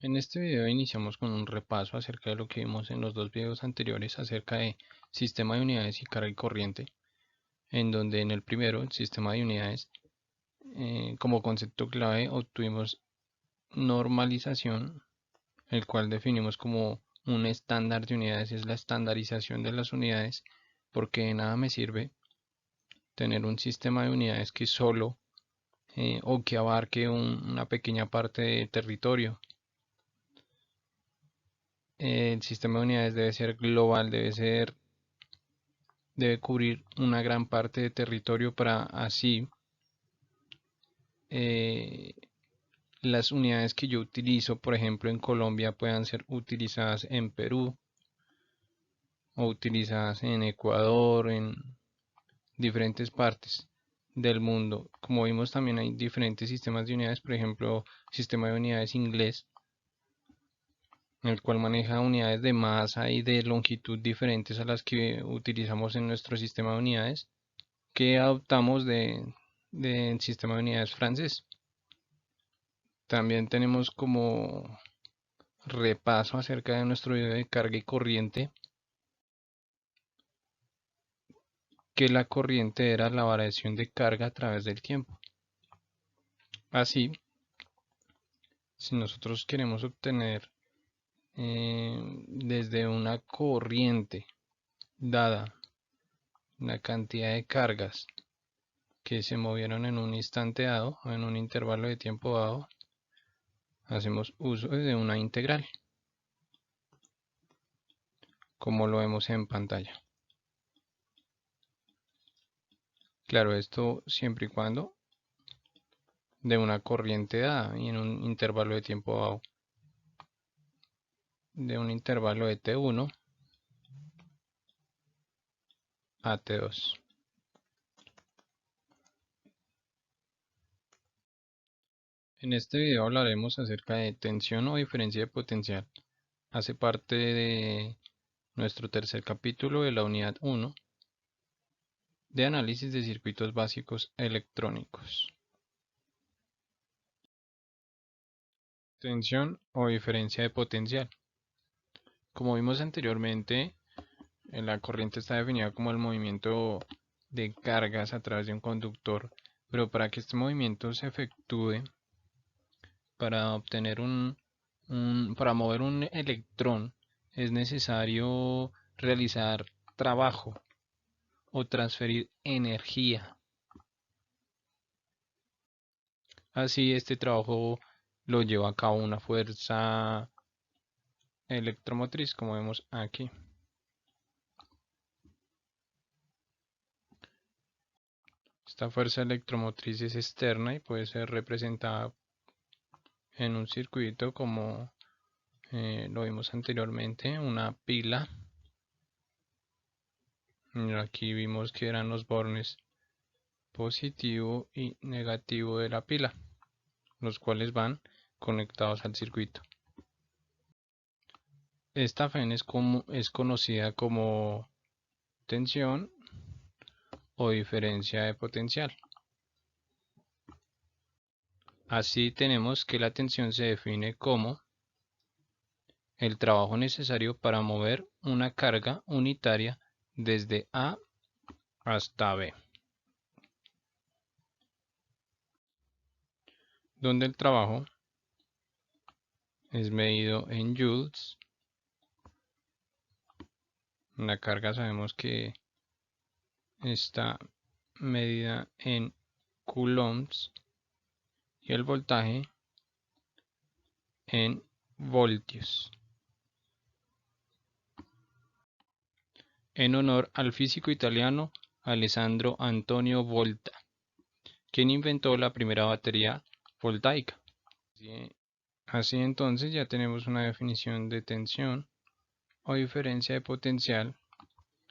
En este video iniciamos con un repaso acerca de lo que vimos en los dos videos anteriores acerca de sistema de unidades y carga y corriente, en donde en el primero, el sistema de unidades, como concepto clave obtuvimos normalización, el cual definimos como un estándar de unidades, es la estandarización de las unidades, porque de nada me sirve tener un sistema de unidades que solo o que abarque una pequeña parte de territorio. El sistema de unidades debe ser global, debe cubrir una gran parte de territorio para así eh, las unidades que yo utilizo, por ejemplo, en Colombia puedan ser utilizadas en Perú o utilizadas en Ecuador, en diferentes partes del mundo. Como vimos, también hay diferentes sistemas de unidades, por ejemplo, sistema de unidades inglés, el cual maneja unidades de masa y de longitud diferentes a las que utilizamos en nuestro sistema de unidades, que adoptamos del sistema de unidades francés. También tenemos como repaso acerca de nuestro video de carga y corriente, que la corriente era la variación de carga a través del tiempo. Así, si nosotros queremos obtener desde una corriente dada la cantidad de cargas que se movieron en un instante dado o en un intervalo de tiempo dado, hacemos uso de una integral, como lo vemos en pantalla. Claro, esto siempre y cuando de una corriente dada y en un intervalo de tiempo dado, de un intervalo de T1 a T2. En este video hablaremos acerca de tensión o diferencia de potencial. Hace parte de nuestro tercer capítulo de la unidad 1 de análisis de circuitos básicos electrónicos. Tensión o diferencia de potencial. Como vimos anteriormente, la corriente está definida como el movimiento de cargas a través de un conductor, pero para que este movimiento se efectúe, para obtener para mover un electrón, es necesario realizar trabajo o transferir energía. Así, este trabajo lo lleva a cabo una fuerza electromotriz, como vemos aquí. Esta fuerza electromotriz es externa y puede ser representada en un circuito como lo vimos anteriormente, una pila. Aquí vimos que eran los bornes positivo y negativo de la pila, los cuales van conectados al circuito. Esta FEN es conocida como tensión o diferencia de potencial. Así tenemos que la tensión se define como el trabajo necesario para mover una carga unitaria desde A hasta B, donde el trabajo es medido en joules. La carga sabemos que está medida en coulombs y el voltaje en voltios. En honor al físico italiano Alessandro Antonio Volta, quien inventó la primera batería voltaica. Así entonces ya tenemos una definición de tensión o diferencia de potencial.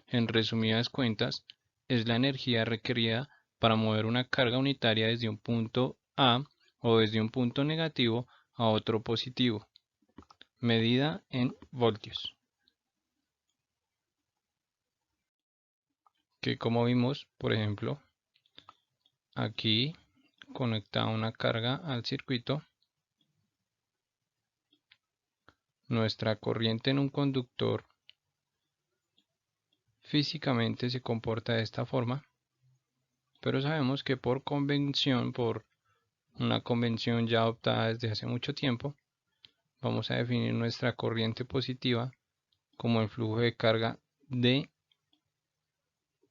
En resumidas cuentas, es la energía requerida para mover una carga unitaria desde un punto A o desde un punto negativo a otro positivo, medida en voltios. Que como vimos, por ejemplo, aquí conecta una carga al circuito Nuestra corriente en un conductor físicamente se comporta de esta forma, pero sabemos que por convención, por una convención ya adoptada desde hace mucho tiempo, vamos a definir nuestra corriente positiva como el flujo de carga de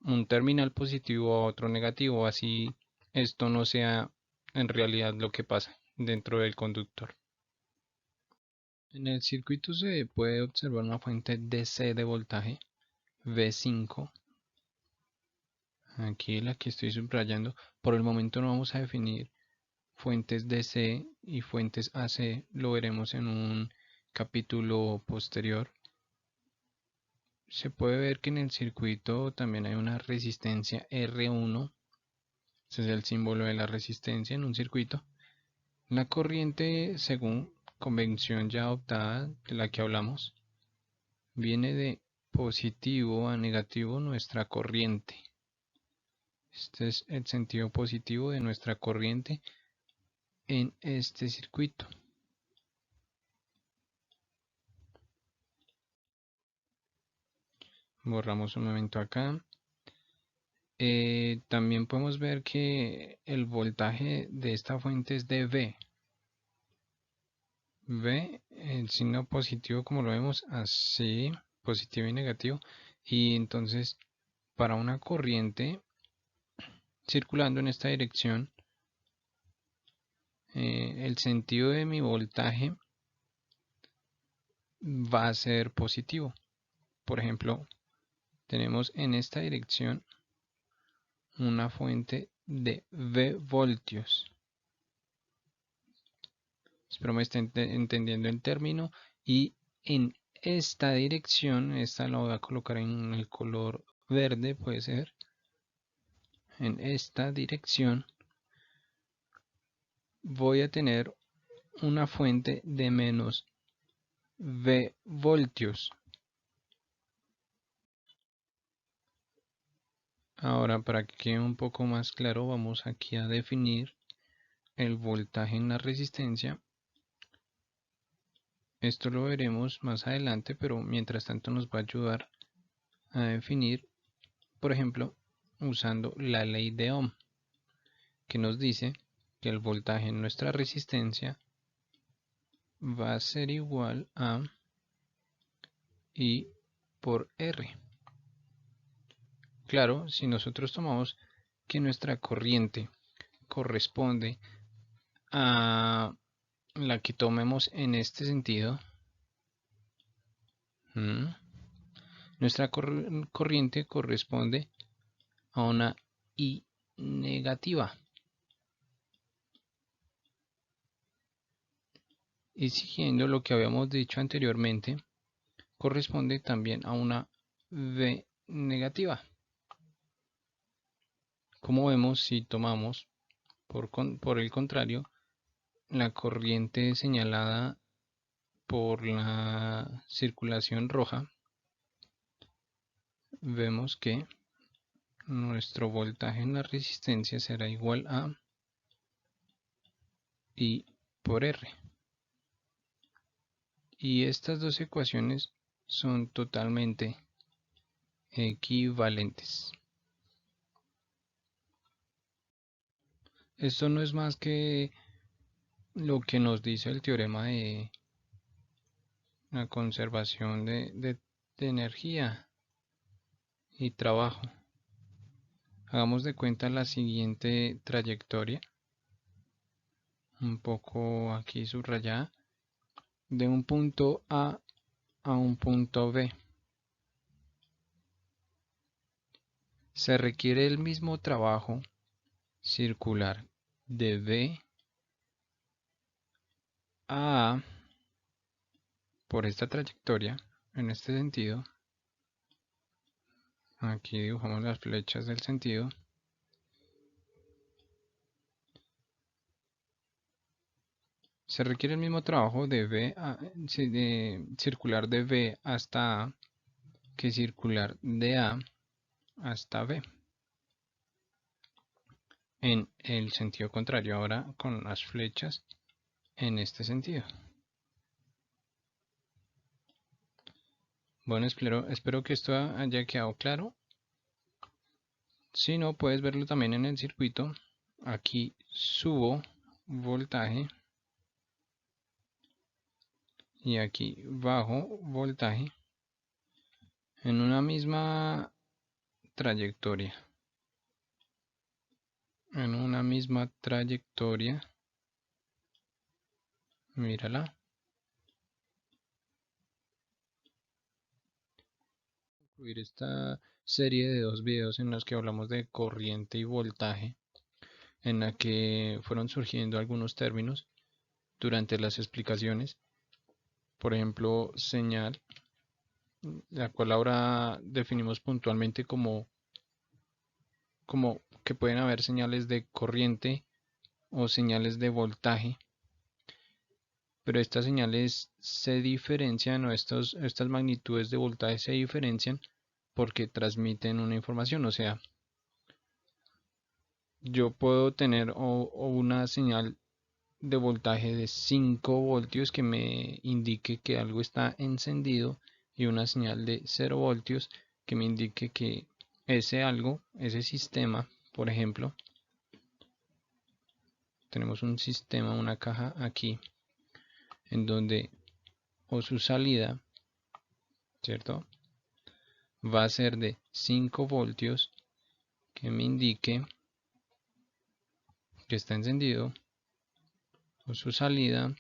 un terminal positivo a otro negativo, así esto no sea en realidad lo que pasa dentro del conductor. En el circuito se puede observar una fuente DC de voltaje V5. Aquí la que estoy subrayando. Por el momento no vamos a definir fuentes DC y fuentes AC. Lo veremos en un capítulo posterior. Se puede ver que en el circuito también hay una resistencia R1. Ese es el símbolo de la resistencia en un circuito. La corriente, según convención ya adoptada, de la que hablamos, viene de positivo a negativo nuestra corriente. Este es el sentido positivo de nuestra corriente en este circuito. Borramos un momento acá. También podemos ver que el voltaje de esta fuente es de V. V, el signo positivo como lo vemos así, positivo y negativo. Y entonces para una corriente circulando en esta dirección, el sentido de mi voltaje va a ser positivo. Por ejemplo, tenemos en esta dirección una fuente de V voltios. Espero me estén entendiendo el término. Y en esta dirección, esta la voy a colocar en el color verde, puede ser. En esta dirección voy a tener una fuente de menos V voltios. Ahora, para que quede un poco más claro, vamos aquí a definir el voltaje en la resistencia. Esto lo veremos más adelante, pero mientras tanto nos va a ayudar a definir, por ejemplo, usando la ley de Ohm, que nos dice que el voltaje en nuestra resistencia va a ser igual a I por R. Claro, si nosotros tomamos que nuestra corriente corresponde a la que tomemos en este sentido, nuestra corriente corresponde a una I negativa. Y siguiendo lo que habíamos dicho anteriormente, corresponde también a una V negativa. Como vemos, si tomamos por el contrario la corriente señalada por la circulación roja, vemos que nuestro voltaje en la resistencia será igual a I por R. Y estas dos ecuaciones son totalmente equivalentes. Esto no es más que lo que nos dice el teorema de la conservación de energía y trabajo. Hagamos de cuenta la siguiente trayectoria, un poco aquí subrayada, de un punto A a un punto B. Se requiere el mismo trabajo circular de B a A por esta trayectoria, en este sentido. Aquí dibujamos las flechas del sentido. Se requiere el mismo trabajo de circular de B hasta A que circular de A hasta B. En el sentido contrario, ahora con las flechas en este sentido. Bueno, espero que esto haya quedado claro. Si no, puedes verlo también en el circuito. Aquí subo voltaje y aquí bajo voltaje en una misma trayectoria. En una misma trayectoria. Mírala. Incluir esta serie de dos videos en los que hablamos de corriente y voltaje, en la que fueron surgiendo algunos términos durante las explicaciones. Por ejemplo, señal, la cual ahora definimos puntualmente como que pueden haber señales de corriente o señales de voltaje, pero estas señales se diferencian o estas magnitudes de voltaje se diferencian porque transmiten una información. O sea, yo puedo tener o una señal de voltaje de 5 voltios que me indique que algo está encendido y una señal de 0 voltios que me indique que ese algo, ese sistema, por ejemplo, tenemos un sistema, una caja aquí, en donde o su salida, ¿cierto? Va a ser de 5 voltios que me indique que está encendido, o su salida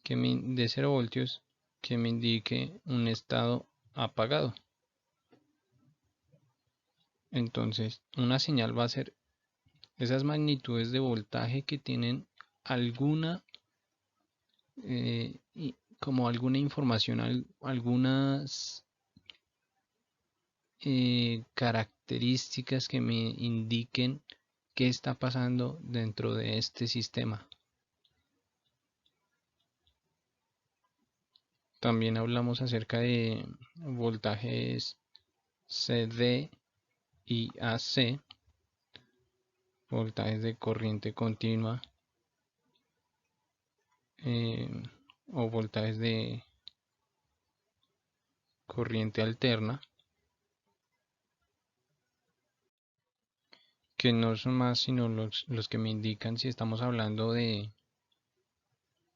de 0 voltios que me indique un estado apagado. Entonces, una señal va a ser esas magnitudes de voltaje que tienen alguna, como alguna información, algunas características que me indiquen qué está pasando dentro de este sistema. También hablamos acerca de voltajes CD y AC, voltajes de corriente continua, eh, o voltajes de corriente alterna, que no son más sino los que me indican si estamos hablando de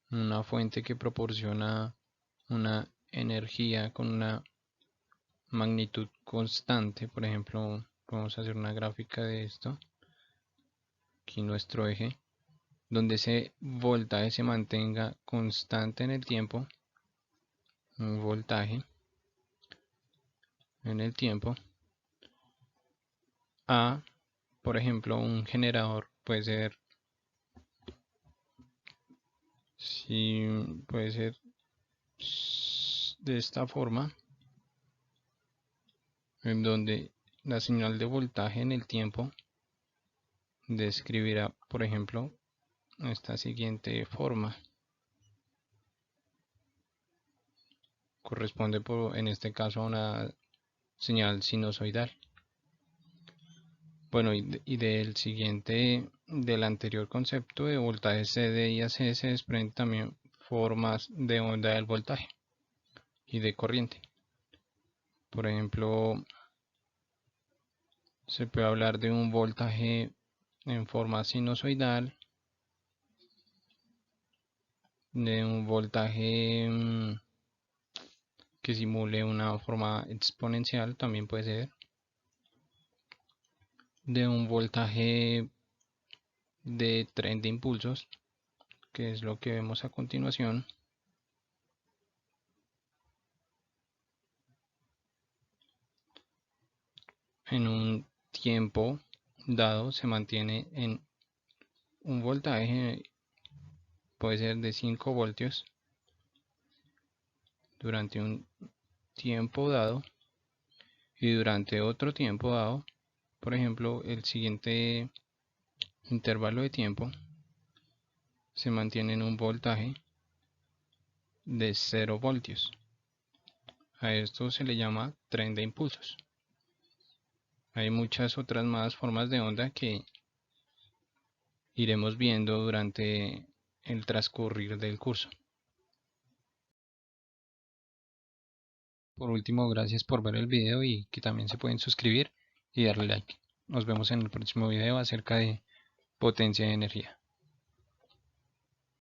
una fuente que proporciona una energía con una magnitud constante. Por ejemplo, vamos a hacer una gráfica de esto, aquí nuestro eje, donde ese voltaje se mantenga constante en el tiempo, un voltaje en el tiempo, a, por ejemplo, un generador puede ser, si puede ser de esta forma, en donde la señal de voltaje en el tiempo describirá, por ejemplo, esta siguiente forma. Corresponde en este caso a una señal sinusoidal. Bueno, del anterior concepto de voltaje CD y AC se desprenden también formas de onda del voltaje y de corriente. Por ejemplo, se puede hablar de un voltaje en forma sinusoidal, de un voltaje que simule una forma exponencial, también puede ser, de un voltaje de tren de impulsos, que es lo que vemos a continuación. En un tiempo dado se mantiene en un voltaje, puede ser de 5 voltios durante un tiempo dado, y durante otro tiempo dado, por ejemplo, el siguiente intervalo de tiempo se mantiene en un voltaje de 0 voltios. A esto se le llama tren de impulsos. Hay muchas otras más formas de onda que iremos viendo durante el transcurrir del curso. Por último, gracias por ver el video y que también se pueden suscribir y darle like. Nos vemos en el próximo video acerca de potencia de energía.